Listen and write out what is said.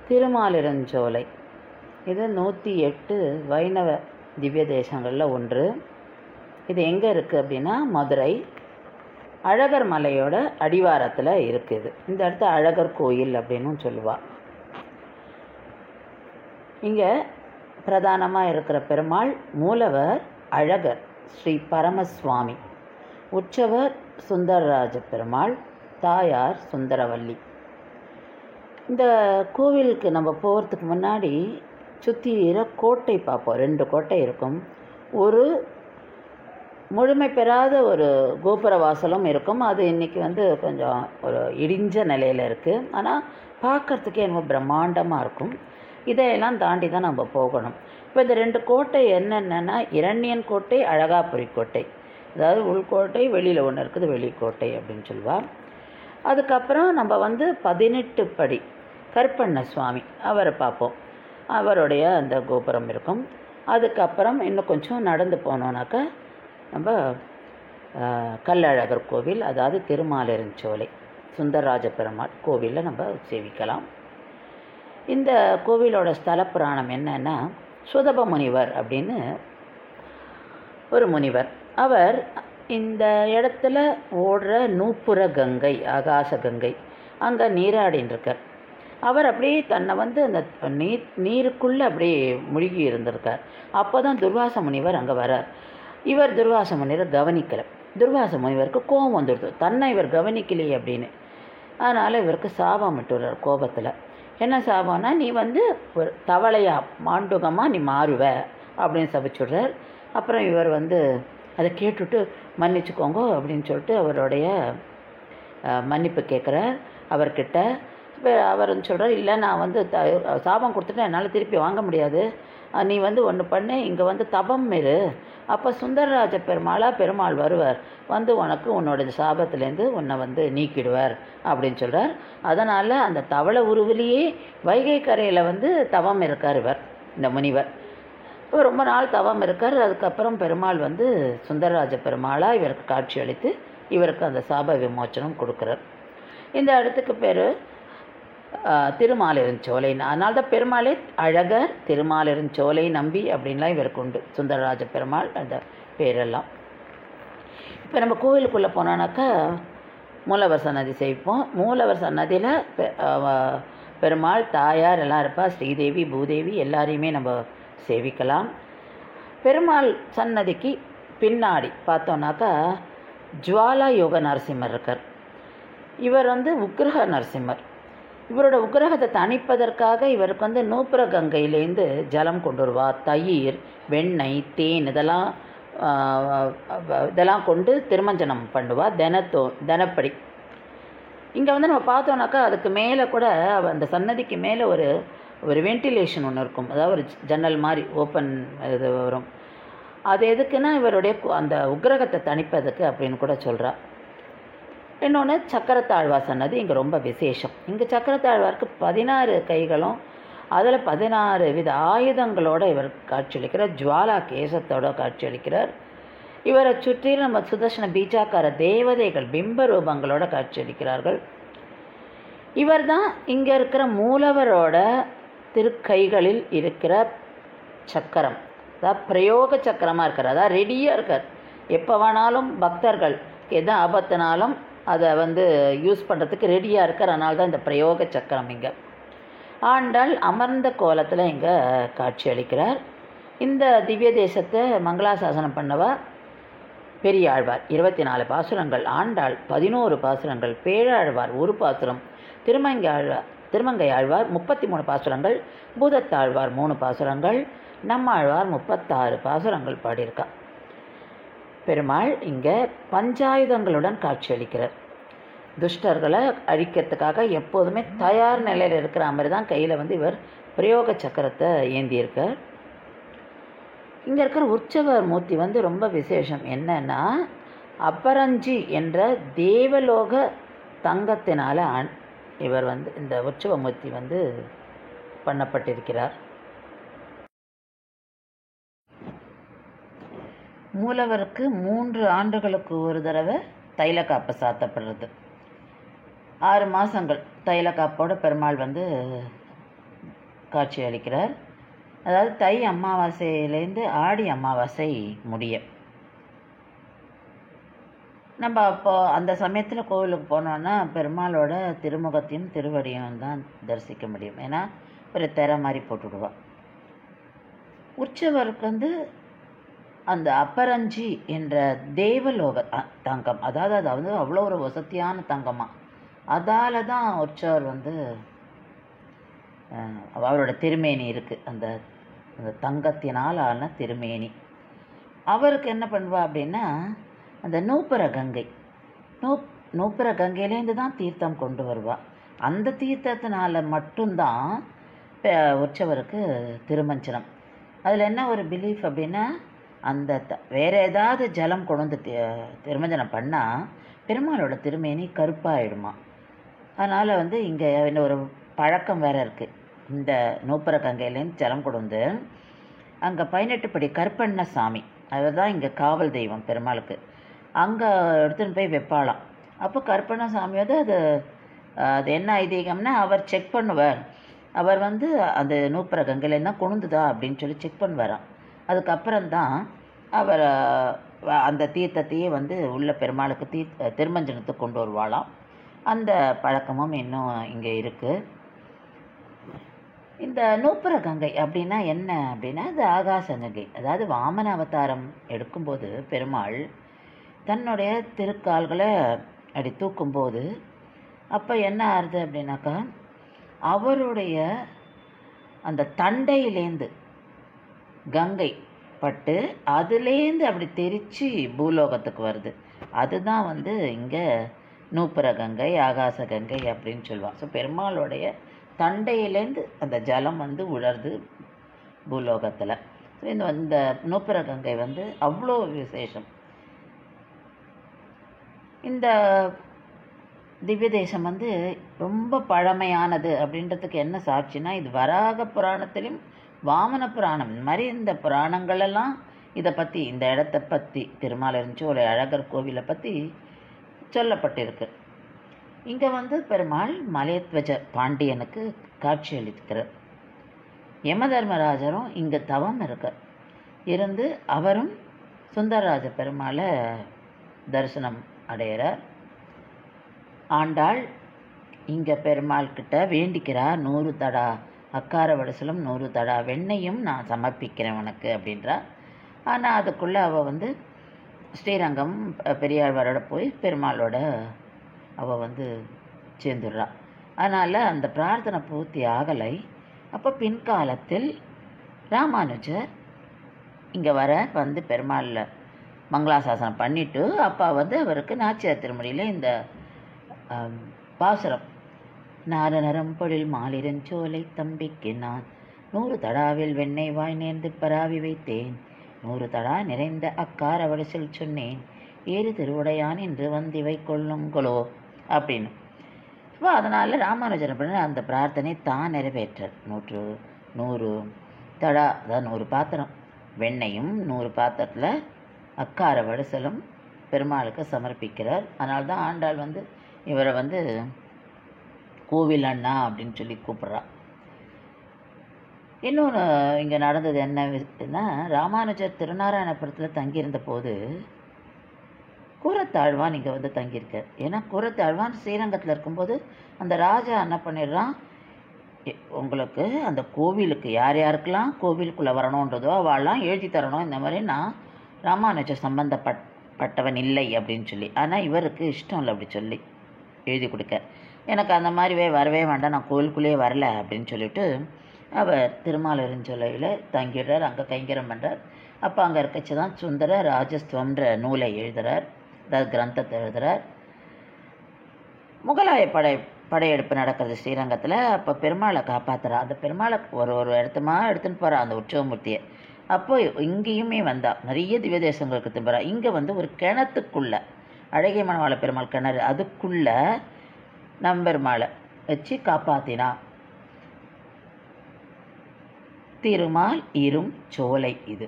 திருமாலிருஞ்சோலை. இது 108 வைணவ திவ்ய தேசங்களில் ஒன்று. இது எங்கே இருக்குது அப்படின்னா மதுரை அழகர் மலையோட அடிவாரத்தில் இருக்குது. இந்த இடத்த அழகர் கோயில் அப்படின்னு சொல்லுவாள். இங்கே பிரதானமாக இருக்கிற பெருமாள் மூலவர் அழகர் ஸ்ரீ பரமசுவாமி, உற்சவர் சுந்தரராஜ பெருமாள், தாயார் சுந்தரவல்லி. இந்த கோவிலுக்கு நம்ம போகிறதுக்கு முன்னாடி சுற்றிற கோட்டை பார்ப்போம். 2 கோட்டை இருக்கும். ஒரு முழுமை பெறாத ஒரு கோபுர வாசலும் இருக்கும். அது இன்றைக்கி கொஞ்சம் ஒரு இடிஞ்ச நிலையில் இருக்குது. ஆனால் பார்க்குறதுக்கே ரொம்ப பிரம்மாண்டமாக இருக்கும். இதையெல்லாம் தாண்டி தான் நம்ம போகணும். இப்போ இந்த 2 கோட்டை என்னென்னா இரணியன் கோட்டை, அழகாபுரி கோட்டை. அதாவது உள்கோட்டை, வெளியில் ஒன்று இருக்குது வெளிக்கோட்டை அப்படின்னு சொல்லுவாள். அதுக்கப்புறம் நம்ம 18 படி கருப்பண்ண சுவாமி அவரை பார்ப்போம். அவருடைய அந்த கோபுரம் இருக்கும். அதுக்கப்புறம் இன்னும் கொஞ்சம் நடந்து போனோன்னாக்கா நம்ம கள்ளழகர் கோவில், அதாவது திருமாலிருஞ்சோலை சுந்தரராஜ பெருமாள் கோவிலில் நம்ம சேவிக்கலாம். இந்த கோவிலோட ஸ்தல புராணம் என்னன்னா, சுதப முனிவர் அப்படின்னு ஒரு முனிவர். அவர் இந்த இடத்துல ஓடுற நூப்புர கங்கை, ஆகாச கங்கை, அங்கே நீராடின்னு இருக்கார். அவர் அப்படியே தன்னை அந்த நீருக்குள்ளே அப்படியே முழுகி இருந்திருக்கார். அப்போ தான் துர்வாச முனிவர் அங்கே வரார். இவர் துர்வாச முனிவர் கவனிக்கலை. துர்வாச முனிவருக்கு கோபம் வந்துடுது, தன்னை இவர் கவனிக்கலையே அப்படின்னு. அதனால் இவருக்கு சாபம் விட்டுறார் கோபத்தில். என்ன சாபம்னா, நீ ஒரு தவளையா மாண்டுகமாக நீ மாறுவ அப்படின்னு சபிச்சுடுறார். அப்புறம் இவர் அதை கேட்டுட்டு மன்னிச்சுக்கோங்க அப்படின்னு சொல்லிட்டு அவருடைய மன்னிப்பு கேட்குறார் அவர்கிட்ட. இப்போ அவர் சொல்கிறார், இல்லை நான் சாபம் கொடுத்துட்டு என்னால் திருப்பி வாங்க முடியாது. நீ ஒன்று பண்ணு, இங்கே தபம் இரு, அப்போ சுந்தரராஜ பெருமாள் வருவார், உனக்கு உன்னோட சாபத்துலேருந்து உன்னை நீக்கிடுவார் அப்படின்னு சொல்கிறார். அதனால் அந்த தவளை உருவிலேயே வைகை கரையில் தவம் இருக்கார் இவர், இந்த முனிவர். ரொம்ப நாள் தவம் இருக்கார். அதுக்கப்புறம் பெருமாள் சுந்தரராஜ பெருமாளாக இவருக்கு காட்சி அளித்து இவருக்கு அந்த சாப விமோச்சனம் கொடுக்குறார். இந்த இடத்துக்கு பேர் திருமாலிருஞ்சோலை. அதனால தான் பெருமாளே அழகர் திருமாலிருஞ்சோலை நம்பி அப்படின்லாம் இவருக்கு உண்டு, சுந்தரராஜ பெருமாள் அந்த பேரெல்லாம். இப்போ நம்ம கோவிலுக்குள்ளே போனோன்னாக்கா மூலவர் சன்னதி சேவிப்போம். மூலவர் சன்னதியில் பெருமாள், தாயார் எல்லாம் இருப்பா, ஸ்ரீதேவி, பூதேவி எல்லாரையுமே நம்ம சேவிக்கலாம். பெருமாள் சன்னதிக்கு பின்னாடி பார்த்தோன்னாக்கா ஜுவாலா யோக நரசிம்மர் இருக்கார். இவர் உக்ரக நரசிம்மர். இவரோட உக்ரகத்தை தணிப்பதற்காக இவருக்கு நூப்புர கங்கையிலேருந்து ஜலம் கொண்டு வருவார். தயிர், வெண்ணெய், தேன் இதெல்லாம் கொண்டு திருமஞ்சனம் பண்ணுவார் தினப்படி. இங்கே நம்ம பார்த்தோன்னாக்கா அதுக்கு மேலே கூட அந்த சன்னதிக்கு மேலே ஒரு வென்டிலேஷன் ஒன்று இருக்கும். அதாவது ஒரு ஜன்னல் மாதிரி ஓப்பன் இது வரும். அது எதுக்குன்னா இவருடைய அந்த உக்ரகத்தை தணிப்பதுக்கு அப்படின்னு கூட சொல்கிறார். இன்னொன்று சக்கரத்தாழ்வார் சன்னதி இங்கே ரொம்ப விசேஷம். இங்கே சக்கரத்தாழ்வாருக்கு 16 கைகளும் அதில் 16 வித ஆயுதங்களோடு இவர் காட்சியளிக்கிறார். ஜுவாலா கேசத்தோடு காட்சியளிக்கிறார். இவரை சுற்றி நம்ம சுதர்சன பீஜாக்கார தேவதைகள் பிம்ப ரூபங்களோட காட்சியளிக்கிறார்கள். இவர் தான் இங்கே இருக்கிற மூலவரோட திருக்கைகளில் இருக்கிற சக்கரம், அதாவது பிரயோக சக்கரமாக இருக்கார். அதாவது ரெடியாக இருக்கார். எப்போ வேணாலும் பக்தர்கள் எது ஆபத்தினாலும் அதை யூஸ் பண்ணுறதுக்கு ரெடியாக இருக்கார். அதனால தான் இந்த பிரயோக சக்கரம். இங்கே ஆண்டாள் அமர்ந்த கோலத்தில் இங்கே காட்சி அளிக்கிறார். இந்த திவ்ய தேசத்தை மங்களாசாசனம் பண்ணவா பெரியாழ்வார் 24 பாசுரங்கள், ஆண்டாள் 11 பாசுரங்கள், பேராழ்வார் 1 பாசுரம், திருமங்கை ஆழ்வார் 33 பாசுரங்கள், பூதத்தாழ்வார் 3 பாசுரங்கள், நம்மாழ்வார் 36 பாசுரங்கள் பாடியிருக்கா. பெருமாள் இங்கே பஞ்சாயுதங்களுடன் காட்சியளிக்கிறார். துஷ்டர்களை அழிக்கிறதுக்காக எப்போதுமே தயார் நிலையில் இருக்கிற மாதிரி தான் கையில் இவர் பிரயோக சக்கரத்தை ஏந்தியிருக்கார். இங்கே இருக்கிற உற்சவர் மூர்த்தி ரொம்ப விசேஷம். என்னன்னா, அபரஞ்சி என்ற தேவலோக தங்கத்தினால் இவர் இந்த உற்சவ மூர்த்தி பண்ணப்பட்டிருக்கிறார். மூலவருக்கு 3 ஆண்டுகளுக்கு ஒரு தடவை தைலக்காப்பு சாத்தப்படுறது. 6 மாதங்கள் தைலக்காப்போட பெருமாள் காட்சி அளிக்கிறார். அதாவது தை அமாவாசையிலேருந்து ஆடி அமாவாசை முடிய நம்ம அப்போ அந்த சமயத்தில் கோவிலுக்கு போனோன்னா பெருமாளோட திருமுகத்தையும் திருவடியும் தான் தரிசிக்க முடியும். ஏன்னா ஒரு திரை மாதிரி போட்டுவிடுவா. உற்சவருக்கு அந்த அப்பரஞ்சி என்ற தேவலோக தங்கம், அதாவது அது அவ்வளோ ஒரு வசதியான தங்கமாக, அதால் தான் உற்சவர் அவரோட திருமேனி இருக்குது. அந்த அந்த தங்கத்தினால் ஆன திருமேனி. அவருக்கு என்ன பண்ணுவா அப்படின்னா, அந்த நூப்புர கங்கை நூப்புர கங்கையிலேருந்து தான் தீர்த்தம் கொண்டு வருவாள். அந்த தீர்த்தத்தினால மட்டும்தான் உற்சவருக்கு திருமஞ்சனம். அதில் என்ன ஒரு பிலீஃப் அப்படின்னா, அந்த வேறு ஏதாவது ஜலம் கொண்டு வந்து திருமஞ்சனம் பண்ணால் பெருமாளோட திருமேனி கருப்பாயிடுமா. அதனால் இங்கே இன்னும் ஒரு பழக்கம் வேறு இருக்குது. இந்த நூப்புர கங்கையிலேருந்து ஜலம் கொண்டு அங்கே 18 படி கருப்பண்ண சாமி, அவர் தான் இங்கே காவல் தெய்வம் பெருமாளுக்கு, அங்கே எடுத்துன்னு போய் வைப்பாளாம். அப்போ கருப்பண்ண சாமி அது என்ன ஐதீகம்னா, அவர் செக் பண்ணுவார். அவர் அந்த நூப்புர கங்கையிலேருந்து தான் கொண்டுதா அப்படின்னு சொல்லி செக் பண்ணுவாராம். அதுக்கப்புறம்தான் அவர் அந்த தீர்த்தத்தையே உள்ள பெருமாளுக்கு திருமஞ்சனத்துக்கு கொண்டு வருவாளாம். அந்த பழக்கமும் இன்னும் இங்கே இருக்குது. இந்த நூப்புர கங்கை அப்படின்னா என்ன அப்படின்னா, அது ஆகாச கங்கை. அதாவது வாமன அவதாரம் எடுக்கும்போது பெருமாள் தன்னுடைய திருக்கால்களை அப்படி தூக்கும்போது அப்போ என்ன ஆகுது அப்படின்னாக்கா, அவருடைய அந்த தண்டையிலேருந்து கங்கை பட்டு அதுலேருந்து அப்படி தெரித்து பூலோகத்துக்கு வருது. அதுதான் இங்கே நூப்புர கங்கை, ஆகாச கங்கை அப்படின்னு சொல்லுவாள். ஸோ பெருமாளுடைய தண்டையிலேருந்து அந்த ஜலம் உழருது பூலோகத்தில். ஸோ இந்த நூப்புர கங்கை அவ்வளோ விசேஷம். இந்த திவ்ய தேசம் ரொம்ப பழமையானது அப்படின்றதுக்கு என்ன சாட்சினா, இது வராக புராணத்திலும் வாமன புராணம் இந்த மாதிரி இந்த புராணங்களெல்லாம் இதை பற்றி, இந்த இடத்த பற்றி, திருமாலிருஞ்சோலை அழகர் கோவிலை பற்றி சொல்லப்பட்டிருக்கு. இங்கே பெருமாள் மலையத்வஜ பாண்டியனுக்கு காட்சி அளிக்கிறார். யமதர்மராஜரும் இங்கே தவம் இருந்து அவரும் சுந்தரராஜ பெருமாளை தரிசனம் அடைகிறார். ஆண்டாள் இங்கே பெருமாள் கிட்ட வேண்டிக்கிறார், 100 தடா அக்கார வடசலும் 100 தடா வெண்ணையும் நான் சமர்ப்பிக்கிறேன் உனக்கு அப்படின்றா. ஆனால் அதுக்குள்ளே அவள் ஸ்ரீரங்கம் பெரியாழ்வாரோட போய் பெருமாளோட அவள் சேர்ந்துடுறா. அதனால் அந்த பிரார்த்தனை பூர்த்தி ஆகலை. அப்போ பின்காலத்தில் ராமானுஜர் இங்கே பெருமாளில் மங்களாசாசனம் பண்ணிவிட்டு அப்பா அவருக்கு நாச்சியார் திருமொழியில் இந்த பாசுரம், நாரணரம் பொழில் மாலிரஞ்சோலை தம்பிக்கு நான் 100 தடாவில் வெண்ணெய் வாய் நேர்ந்து பராவி வைத்தேன், 100 தடா நிறைந்த அக்கார வடிசல் சொன்னேன், ஏறு திருவுடையான் என்று வந்திவை கொள்ளுங்களோ அப்படின்னு. இப்போ அதனால் ராமானுஜர் அப்படின்னு அந்த பிரார்த்தனை தான் நிறைவேற்றார். 100 தடா, அதாவது 100 பாத்திரம் வெண்ணையும் 100 பாத்திரத்தில் அக்கார வடிசலும் பெருமாளுக்கு சமர்ப்பிக்கிறார். அதனால தான் ஆண்டாள் இவரை கோவில் அண்ணா அப்படின்னு சொல்லி கூப்பிட்றா. இன்னொன்று இங்கே நடந்தது என்னன்னா, ராமானுஜர் திருநாராயணபுரத்தில் தங்கியிருந்த போது கூரத்தாழ்வான் இங்கே தங்கியிருக்கார். ஏன்னா கூரத்தாழ்வான் ஸ்ரீரங்கத்தில் இருக்கும்போது அந்த ராஜா என்ன பண்ணிடுறான், உங்களுக்கு அந்த கோவிலுக்கு யார் யாருக்கெல்லாம் கோவிலுக்குள்ளே வரணுன்றதோ அவள்லாம் எழுதி தரணும், இந்த மாதிரி நான் ராமானுஜர் சம்பந்தப்பட்டவன் இல்லை அப்படின்னு சொல்லி. ஆனால் இவருக்கு இஷ்டம் இல்லை அப்படி சொல்லி எழுதி கொடுக்க. எனக்கு அந்த மாதிரி வரவே வேண்டாம், நான் கோவிலுக்குள்ளேயே வரல அப்படின்னு சொல்லிட்டு அவர் திருமாலிருஞ்சோலையில் தங்கிடுறார். அங்கே கைங்கரம் பண்ணுறார். அப்போ அங்கே இருக்கச்சு தான் சுந்தர ராஜஸ்துவம்ன்ற நூலை எழுதுகிறார், அதாவது கிரந்தத்தை எழுதுகிறார். முகலாய படையெடுப்பு நடக்கிறது ஸ்ரீரங்கத்தில். அப்போ பெருமாளை காப்பாற்றுறா. அந்த பெருமாளை ஒரு இடத்துமா எடுத்துன்னு போகிறா அந்த உற்சவமூர்த்தியை. அப்போ இங்கேயுமே நிறைய திவ்ய தேசங்களுக்கு திரும்புகிறா. இங்கே ஒரு கிணத்துக்குள்ளே, அழகிய மணவாள பெருமாள் கிணறு, அதுக்குள்ளே நம்பெருமாளை வச்சு காப்பாற்றினா. திருமால் இரும் சோலை இது.